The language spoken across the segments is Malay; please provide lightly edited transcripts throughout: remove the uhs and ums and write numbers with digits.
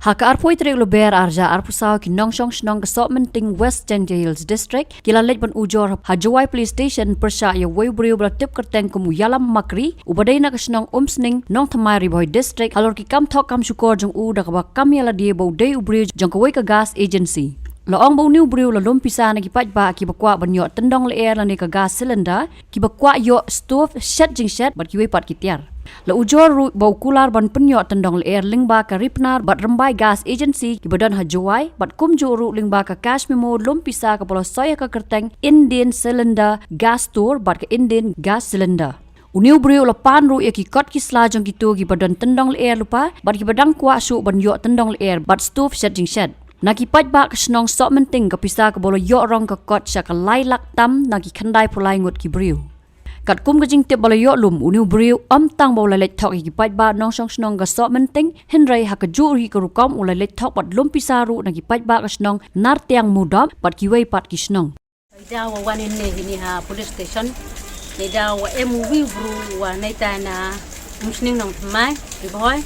Haka arpoi trek lo ber arja arpusau ki nongshong shnong Assortmenting West Ginger Hills District kila lej ban ujor Hajawai Police Station persya ya waybriu bla tip kerteng kumu yalam makri ubadai na kashnong umsning nong thamai riboy district halor ki kam thok kam shukor jong u da ka kam yala die bo dei ubriu jong kawai ka gas agency. Loong bau niu briu la lom pisa na ki paj ba ki bakwa ban yo tendong le air la ne ka gas cylinder ki bakwa yo stove shed jing shed bat ki we pat ki tiar. La ujor ru bau kular ban penyo tendong le air lingba ka ripnar bat rembai gas agency ki badan Hajawai bat kum jo ru lingba ka cash memo lom pisa ka polo soya ka kerteng Indian cylinder gas store bat ka Indian gas cylinder. Uniu briu la pan ru ya ki kot ki sla jong ki tu ki badan tendong le air lupa bat ki badang kwa su ban yo tendong le air bat stove shed jing shed. Naki paj ba kasnong Assortmenting ka pisa ka bolo yo rong ka kot sya ka lai lak tam naki khandai pulai ngut ki briu. Kat kum ka jing tip bolo yo lum uniu briu tang bolo lek thok ki paj ba nong song snong ka Assortmenting hinrai ha ka ju ri ka rukom ula lek thok bat lum pisa ru naki paj ba kasnong nar tiang mudam bat ki wei pat ki snong. Dawa wanin ne hini ha police station ne dawa MV bru wa naita na musning nong tmai riboy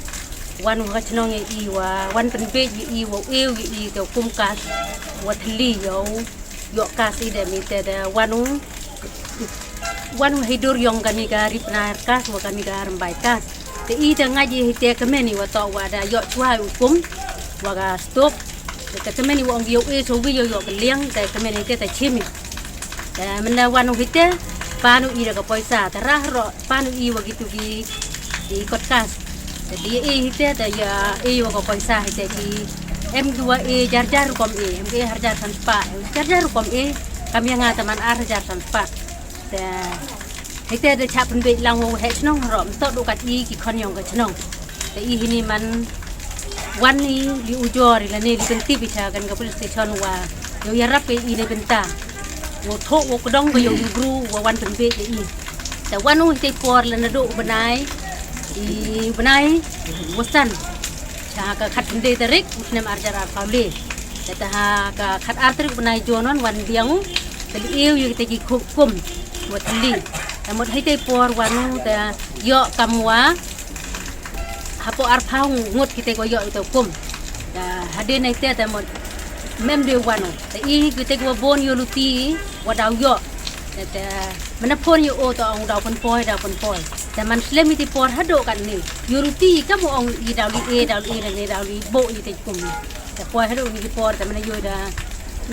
wan wa chnong e wa wan pen be e wa eu e to kum kas wa thli yo kas ide mi te da wan hidur yong kami ga ripnar kas wa kami ga rambai kas te i da ngaji te kameni wa to wa da yo chwa ukum wa ga stop te kameni wa ong yo e so wi yo ka liang te kameni te ta chimi da mena wan hite panu i da ka poisa ta ra ro panu i wa gitu gi di kot kas jadi hite da ya wa ka poisa hite ki M2 jar kom M harjar tanpa jar kom kami nga taman harjar tanpa da hite da chapen be lang wo he chnong rom to do kat i ki khon yong ka chnong da i hini man wan ni li ujor la ne li benti bicha kan ka police station wa yo ya rap i ne benta wo tho wo kodong ko yo gru wa wan pen be i da wan no hite por la na do banai i banai wasan cha ka khat de tarik usne marjara pawle ta ha ka khat artrik banai jonon wan diang tali eu yu te ki kum wat li amot hite por wanu ta yo kamwa hapo arphau ngot kite ko yo to kum da hade nai te ta mot mem de wanu ta i kite ko bon yo luti wadaw yo ta manapon yo o to ong daw pon poi ta man slem iti por hado kan ni yuruti ka mo ong i daw li ne daw li bo i te kum ta poi hado ni por ta man yo da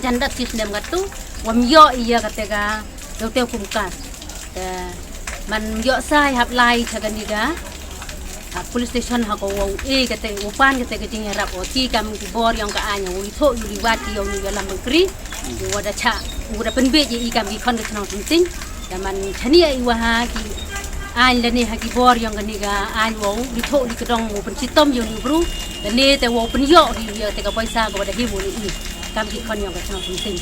janda system gatu wam yo iya katega do te kum kas ta man yo sai hap lai chagan ni ga police station ha ko wo e kate wo pan kate ke jing rap o ti kam ki bor yang ka anya wo tho yu li wat ki yo ni lam kri wo da cha wo da pen be ji i kam ki khon ke chang ting ta man chani ai wa ha ki ai la ne ha ki bor yang ka ni ga ai wo li tho li ka dong wo pen chi tom yo ni bru da ne te wo pen yo ri yo te ka paisa ko da hi wo ni i kam ki khon yang ka chang ting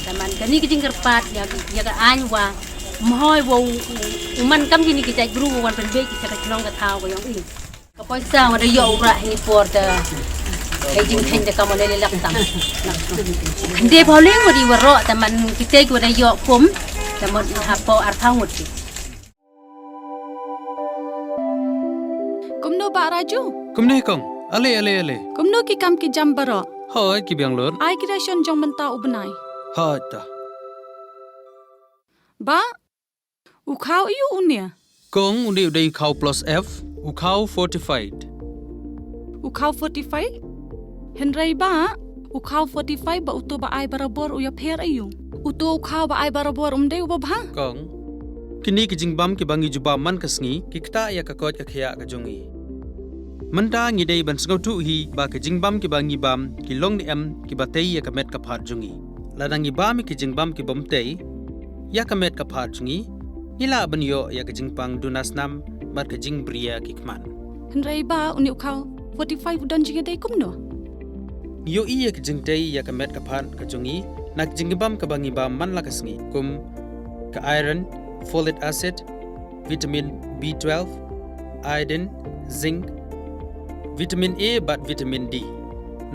ta man ka ni ki jing pat ya ka ai wa mohoi wo man kam jini ki tai bru wan pen be ki ka chang ka thao ko yang i ka paisa wa da yo ra ni por da ai jing khen da ka mo le lak tam de bole wo di wa ro ta man ki te ko da yo kum ta mo ha po ar thang ngut ki kumno ba raju kumne kong ale kumno ki kam ki jam baro hoi ki biang lon ai ki ration jong menta ubnai ha ta ba u khau yu unia kong undi dei khau plus f u khau fortified u khau 45 henrai ba u khau 45 ba uto ba ai barabor u ya pher ayu uto u khau ba ai barabor umde u ba kong kini ki jingbam ki bangi juba man kasngi ki kta ya ka kot ka khya ka jongi manta ngi dei ban sngau tu hi ba ka jingbam ki bangi bam ki long ni em ki batei ya ka met ka phat jongi ladangi bam ki jingbam ki bom tei ya ka met ka phat jongi ila ban yo ya ka jingpang dunas nam mat ka jing bria ki kman henrai ba uni u khau 45 udan jiga dei kumno yo i ya ka jing tei ya ka met ka phat ka jongi nak jingbam ka bangi bam man la kasngi kum ka iron folic acid, vitamin B12, iodine, zinc, vitamin A bat vitamin D.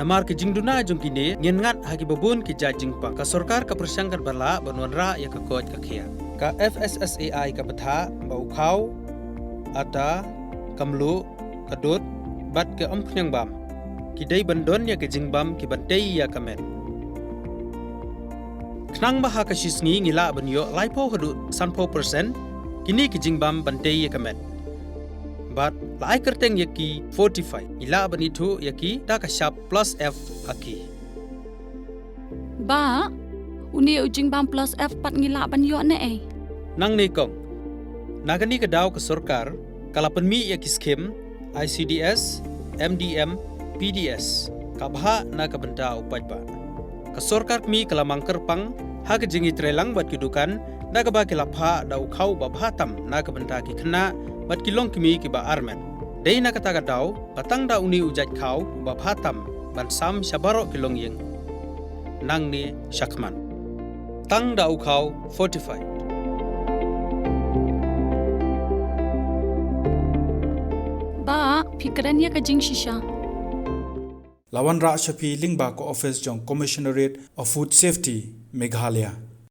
Namar ke jingduna jongkine ngengat hagi babun ke jingpa ka sorkar ka persangkat bala banwanra ya ka kot ka khia. Ka FSSAI ka batha bau khau ata kamlu kadut bat ke omknyang bam kidai bandon ya ke jingbam ki bantei ya kamet. Knang baha ka shisngi ngila banyo laipo hadu sanpo persen kini ki jingbam bantei ya kamet. But lai kerteng ya ki 45 ila banitu ya ki da ka sharp plus F haki. Ba, uni ujing bam plus F pat ngila ban yo ne Nang ni kong. Nagani ka daw ka sorkar kala penmi ya ki skim ICDS, MDM, PDS. Kabha na ka benta upaj ba. Ka sorkar mi kala mangker pang ha ka jingi trelang bat kidukan na ka ba ki lapha da ukhau ba bhatam na ka benta ki khna bat ki long kimi ki ba armen. Dei na ka ta ka daw patang da uni ujaj khau ba bhatam ban sam shabaro ki long yeng. Nang ni Shakman. Tang da ukhau 45. Ba, pikiran ya ka jing shisha. Lawan Ra Shafi Lingba ko office jong Commissionerate of Food Safety Meghalaya.